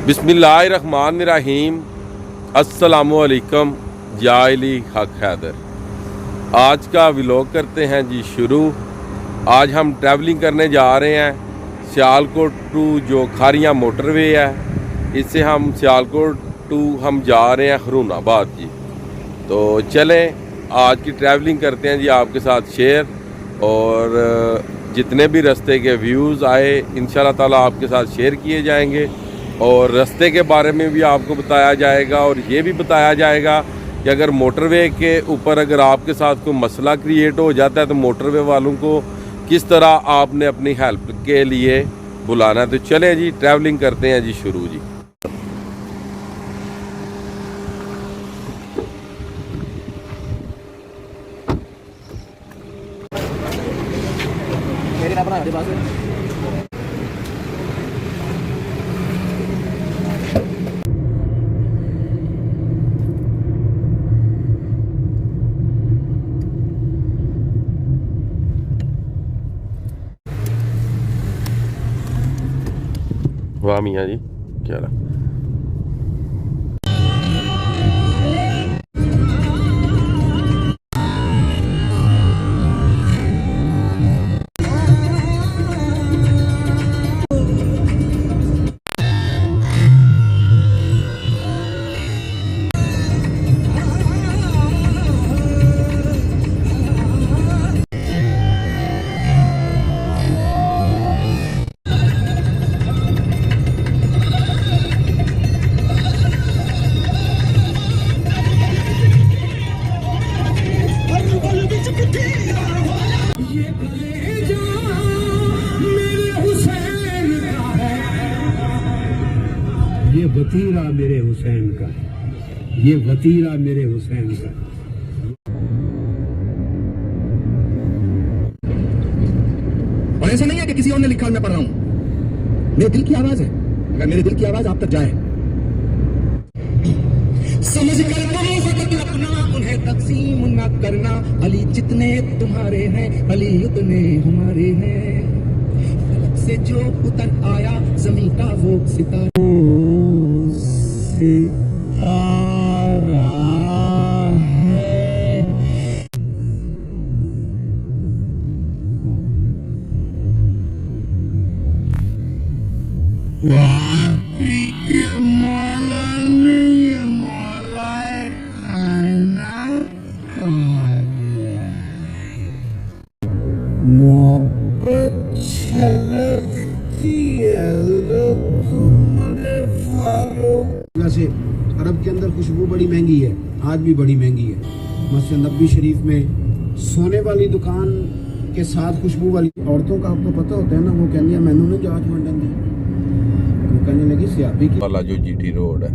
बिस्मिल्लाहिर्रहमानिर्रहीम। अस्सलामुअलैकुम जाइली हक हैदर। आज का व्लॉग करते हैं जी शुरू। आज हम ट्रैवलिंग करने जा रहे हैं सियालकोट टू जो खारियाँ मोटरवे है, इससे हम सियालकोट टू हम जा रहे हैं हरूनाबाद जी। तो चलें आज की ट्रैवलिंग करते हैं जी आपके साथ शेयर, और जितने भी रास्ते के व्यूज़ आए इंशाल्लाह ताला आपके साथ शेयर किए जाएंगे, और रास्ते के बारे में भी आपको बताया जाएगा। और ये भी बताया जाएगा कि अगर मोटरवे के ऊपर अगर आपके साथ कोई मसला क्रिएट हो जाता है तो मोटरवे वालों को किस तरह आपने अपनी हेल्प के लिए बुलाना है। तो चलें जी ट्रैवलिंग करते हैं जी शुरू जी। वाह मियाँ जी, क्या रहा? ये वतीरा मेरे हुसैन का, ये वतीरा मेरे हुसैन का। और ऐसा नहीं है कि किसी और ने लिखा मैं पढ़ रहा हूं, मेरे दिल की आवाज है। अगर मेरे दिल की आवाज आप तक जाए, समझ कर मोहब्बत रखना, उन्हें तकसीम न करना। अली जितने तुम्हारे हैं अली उतने हमारे हैं। फलक से जो उतर आया जमीन का वो सितारा से आ रहा है। से अरब के अंदर खुशबू बड़ी महंगी है, आज भी बड़ी महंगी है। मस्जिद नबी शरीफ में सोने वाली दुकान के साथ खुशबू वाली औरतों का आपको पता होता है ना, वो कहती है मैंने ना जांच मंडन दी। वो कहने लगी सियाबी की वाला जो जीटी रोड है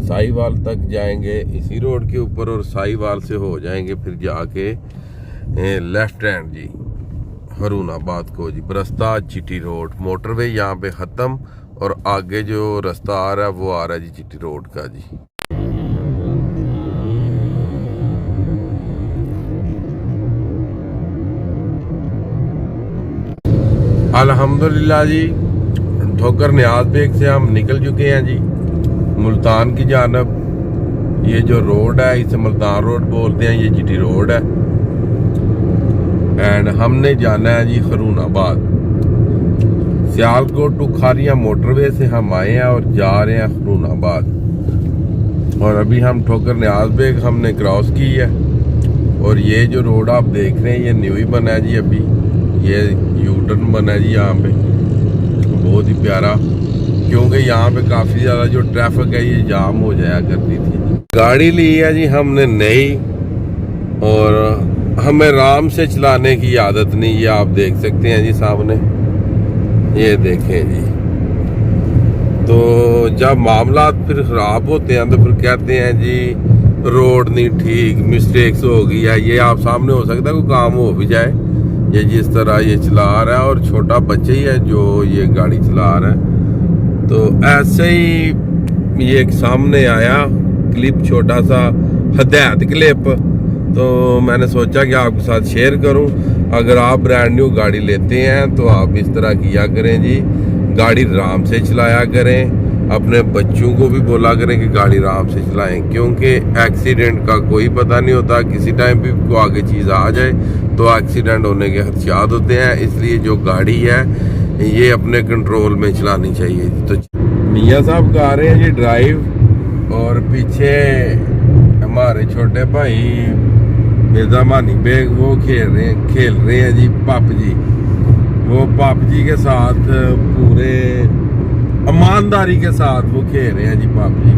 साहिवाल तक जाएंगे इसी रोड के ऊपर, और साहिवाल से हो जाएंगे फिर जाके लेफ्ट हैंड जी हरूनाबाद को जी। रास्ता जीटी रोड मोटरवे यहाँ पे ख़त्म, और आगे जो रास्ता आ रहा है वो आ रहा है जी जीटी रोड का जी। अल्हम्दुलिल्लाह जी, ठोकर न्याज बेग से हम निकल चुके हैं जी मुल्तान की जानब। ये जो रोड है इसे मुल्तान रोड बोलते हैं, ये जीटी रोड है। एंड हमने जाना है जी हरूनाबाद। सियालकोट टू खारियाँ मोटरवे से हम आए हैं और जा रहे हैं हरूनाबाद। और अभी हम ठोकर न्याज बेग हमने क्रॉस की है, और ये जो रोड आप देख रहे हैं ये न्यू ही बना है जी। अभी ये यू टर्न बना है जी यहाँ पे, बहुत ही प्यारा, क्योंकि यहाँ पे काफ़ी ज़्यादा जो ट्रैफिक है ये जाम हो जाया करती थी। गाड़ी ली है जी हमने नई, और हमें आराम से चलाने की आदत नहीं, ये आप देख सकते हैं जी सामने, ये देखें जी। तो जब मामला फिर ख़राब होते हैं तो फिर कहते हैं जी रोड नहीं ठीक, मिस्टेक्स हो गई है। ये आप सामने हो सकता है कोई काम हो भी जाए, ये जिस तरह ये चला रहा है, और छोटा बच्चा ही है जो ये गाड़ी चला रहा है। तो ऐसे ही ये एक सामने आया क्लिप, छोटा सा हदायत क्लिप, तो मैंने सोचा कि आपके साथ शेयर करूं। अगर आप ब्रांड न्यू गाड़ी लेते हैं तो आप इस तरह किया करें जी, गाड़ी आराम से चलाया करें, अपने बच्चों को भी बोला करें कि गाड़ी आराम से चलाएं, क्योंकि एक्सीडेंट का कोई पता नहीं होता, किसी टाइम भी को आगे चीज़ आ जाए तो एक्सीडेंट होने के खदशात होते हैं। इसलिए जो गाड़ी है ये अपने कंट्रोल में चलानी चाहिए। तो मियाँ साहब कर रहे हैं जी ड्राइव, और पीछे हमारे छोटे भाई मिर्जा मानी बेग वो खेल रहे हैं जी पबजी। वो पबजी के साथ पूरे ईमानदारी के साथ वो खेल रहे हैं जी पबजी।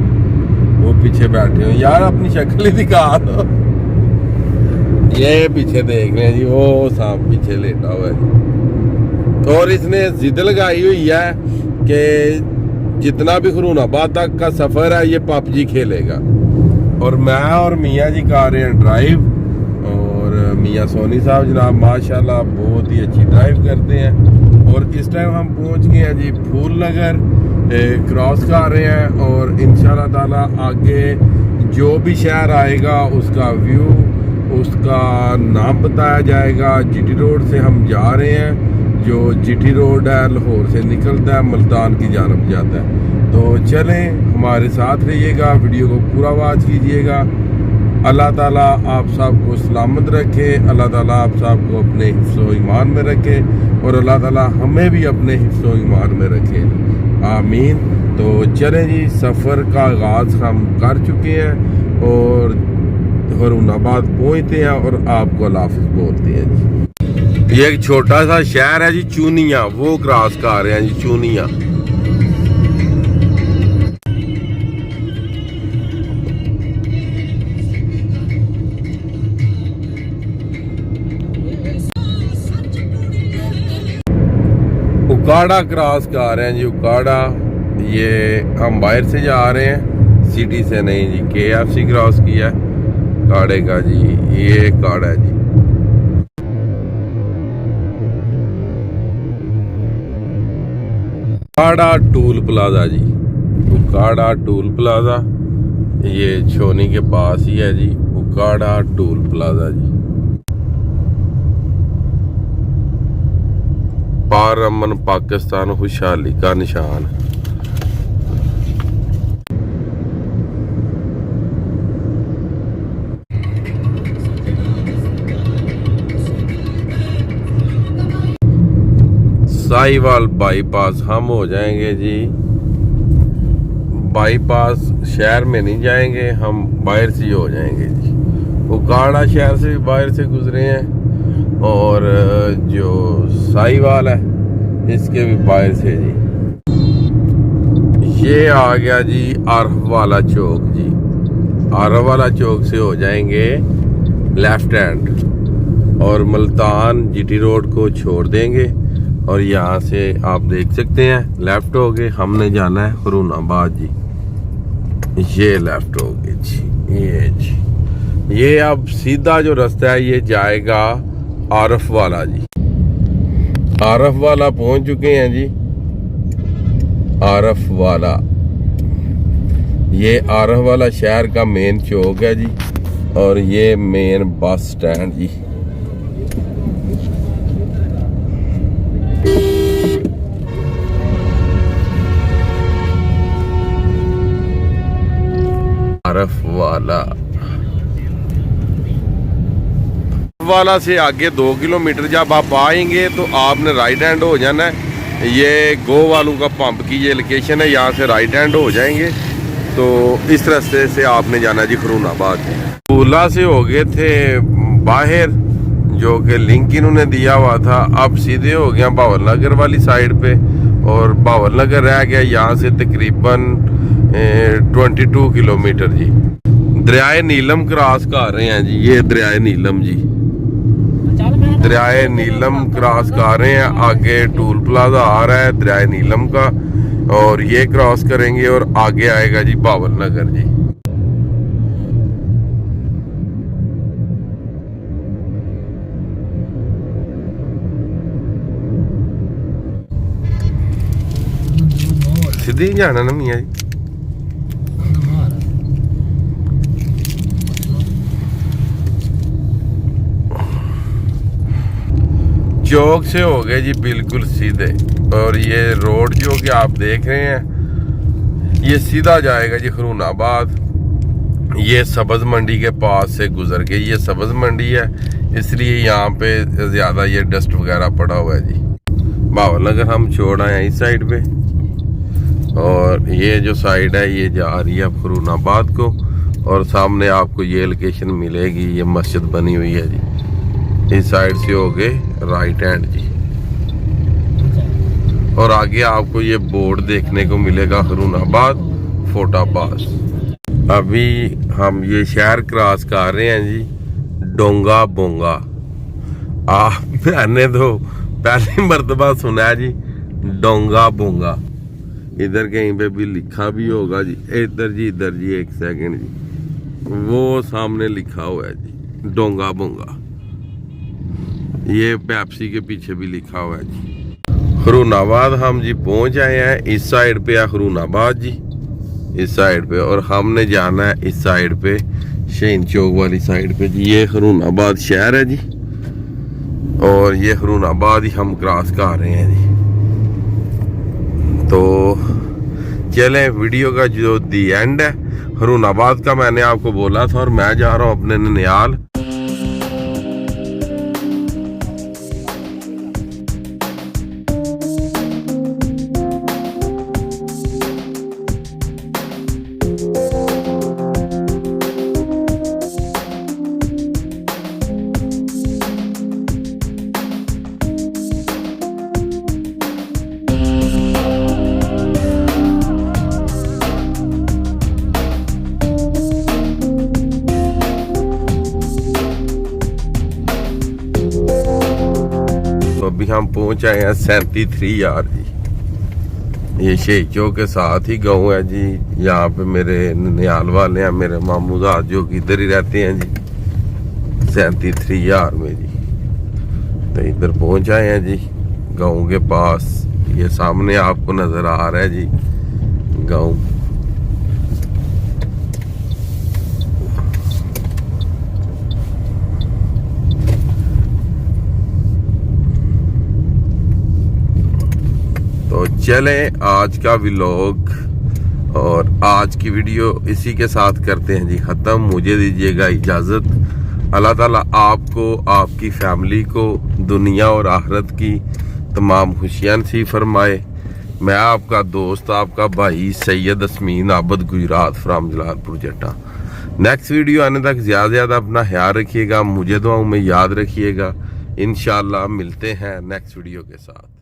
वो पीछे बैठे हो यार, अपनी शक्ल ही दिखा दो। ये पीछे देख रहे हैं जी, वो सांप पीछे लेटा हुआ है जी। और इसने जिद लगाई हुई है कि जितना भी खरूनाबाद तक का सफर है ये पबजी खेलेगा। और मैं और मियाँ जी कर रहे हैं ड्राइव, और मियाँ सोनी साहब जनाब माशाल्लाह बहुत ही अच्छी ड्राइव करते हैं। और इस टाइम हम पहुंच गए हैं जी फूल नगर, क्रॉस कर रहे हैं, और इंशाल्लाह ताला आगे जो भी शहर आएगा उसका व्यू, उसका नाम बताया जाएगा। जीटी रोड से हम जा रहे हैं, जो जीटी रोड है लाहौर से निकलता है मुल्तान की जानब जाता है। तो चलें हमारे साथ रहिएगा, वीडियो को पूरा वॉच कीजिएगा। अल्लाह ताला आप सबको सलामत रखे, अल्लाह ताला आप सबको अपने हिफ्ज़ो ईमान में रखे, और अल्लाह ताला हमें भी अपने हिफ्ज़ो ईमान में रखे, आमीन। तो चलें जी, सफ़र का आगाज़ हम कर चुके हैं और खरूनाबाद पहुँचते हैं और आपको अल्लाह हाफ़िज़ बोलते हैं जी। ये एक छोटा सा शहर है जी चूनिया, वो क्रॉस कर रहे हैं जी चूनिया। उकाड़ा क्रॉस कर रहे हैं जी, उकाड़ा। ये हम बाहर से जा रहे हैं, सिटी से नहीं जी। KFC क्रॉस किया है काड़े का जी, ये काड़ा है जी। उकाड़ा टूल प्लाजा जी, उकाड़ा टूल प्लाजा, ये छोनी के पास ही है जी उकाड़ा टूल प्लाजा जी। पार अमन पाकिस्तान खुशहाली का निशान। साहिवाल बाईपास हम हो जाएंगे जी। बाईपास शहर में नहीं जाएंगे, हम बाहर से ही हो जाएंगे जी। उकाड़ा शहर से भी बाहर से गुजरे हैं, और जो साहिवाल है इसके भी बाहर से जी। ये आ गया जी आरफ वाला चौक जी। आरफ वाला चौक से हो जाएंगे लेफ्ट हैंड, और मुल्तान जीटी रोड को छोड़ देंगे, और यहाँ से आप देख सकते हैं लेफ्ट हो गए। हमने जाना है खरूनाबाद जी। ये लेफ्ट हो गए जी, ये जी। ये अब सीधा जो रास्ता है ये जाएगा आरफ वाला जी। आरफ वाला पहुंच चुके हैं जी। आरफ वाला, ये आरफ वाला शहर का मेन चौक है जी, और ये मेन बस स्टैंड जी। आरफ वाला से आगे 2 किलोमीटर जब आप आएंगे तो आपने राइट हैंड हो जाना है। ये गो वालों का पंप की ये लोकेशन है, यहाँ से राइट हैंड हो जाएंगे तो इस रास्ते से आपने जाना जी खरूनाबाद। फूला से हो गए थे बाहर, जो कि लिंक इन्होंने दिया हुआ था। अब सीधे हो गया बावल नगर वाली साइड पे, और बावल नगर रह गया यहाँ से तकरीबन 22 किलोमीटर जी। दरियाए नीलम क्रॉस कर रहे हैं जी। ये दरियाए नीलम जी, दरियाए नीलम क्रॉस कर रहे हैं। आगे टूल प्लाजा आ रहा है दरियाए नीलम का, और ये क्रॉस करेंगे और आगे आएगा जी बावल नगर जी। सीधे ही जाना ना मियाँ जी। चौक से हो गए जी बिल्कुल सीधे, और ये रोड जो कि आप देख रहे हैं ये सीधा जाएगा जी खरूनाबाद। ये सब्ज मंडी के पास से गुजर के, ये सब्ज मंडी है इसलिए यहाँ पे ज़्यादा ये डस्ट वगैरह पड़ा हुआ है जी। बावल नगर हम छोड़ आए हैं इस साइड पे, और ये जो साइड है ये जा रही है अब खरूनाबाद को। और सामने आपको ये लोकेशन मिलेगी, ये मस्जिद बनी हुई है जी। इस साइड से हो गए राइट हैंड जी, और आगे आपको ये बोर्ड देखने को मिलेगा खरूनाबाद फोर्टापास। अभी हम ये शहर क्रॉस कर रहे हैं जी, डोंगा बोंगा। मैंने तो पहली मर्तबा सुना है जी डोंगा बोंगा। इधर कहीं पे भी लिखा भी होगा जी, इधर जी एक सेकंड जी, वो सामने लिखा हुआ है जी डोंगा बोंगा। ये पेप्सी के पीछे भी लिखा हुआ है जी। खरूनाबाद हम जी पहुंच आए हैं। इस साइड पे है खरूनाबाद जी, इस साइड पे, और हमने जाना है इस साइड पे शहीन चौक वाली साइड पे जी। ये खरूनाबाद शहर है जी, और ये खरूनाबाद ही हम क्रॉस कर रहे हैं जी। तो चलें, वीडियो का जो दी एंड है खरूनाबाद का मैंने आपको बोला था, और मैं जा रहा हूँ अपने ननियाल। अभी हम पहुंच आए हैं 37 यार जी। ये शहीद चौक के साथ ही गाँव है जी। यहाँ पे मेरे ननियाल वाले हैं, मेरे मामू दाद जो कि इधर ही रहते हैं जी 37 यार में जी। तो इधर पहुंच आए हैं जी गाँव के पास। ये सामने आपको नजर आ रहा है जी गाँव। तो चले आज का व्लॉग और आज की वीडियो इसी के साथ करते हैं जी ख़त्म। मुझे दीजिएगा इजाज़त। अल्लाह ताला आपको, आपकी फैमिली को दुनिया और आखिरत की तमाम खुशियाँ नसीब फरमाए। मैं आपका दोस्त, आपका भाई सैयद असमीन आबद गुजरात फ्राम जलालपुर जट्टा। नेक्स्ट वीडियो आने तक ज़्यादा से ज़्यादा अपना ख्याल रखिएगा, मुझे दुआओं में याद रखिएगा। इंशाल्लाह मिलते हैं नेक्स्ट वीडियो के साथ।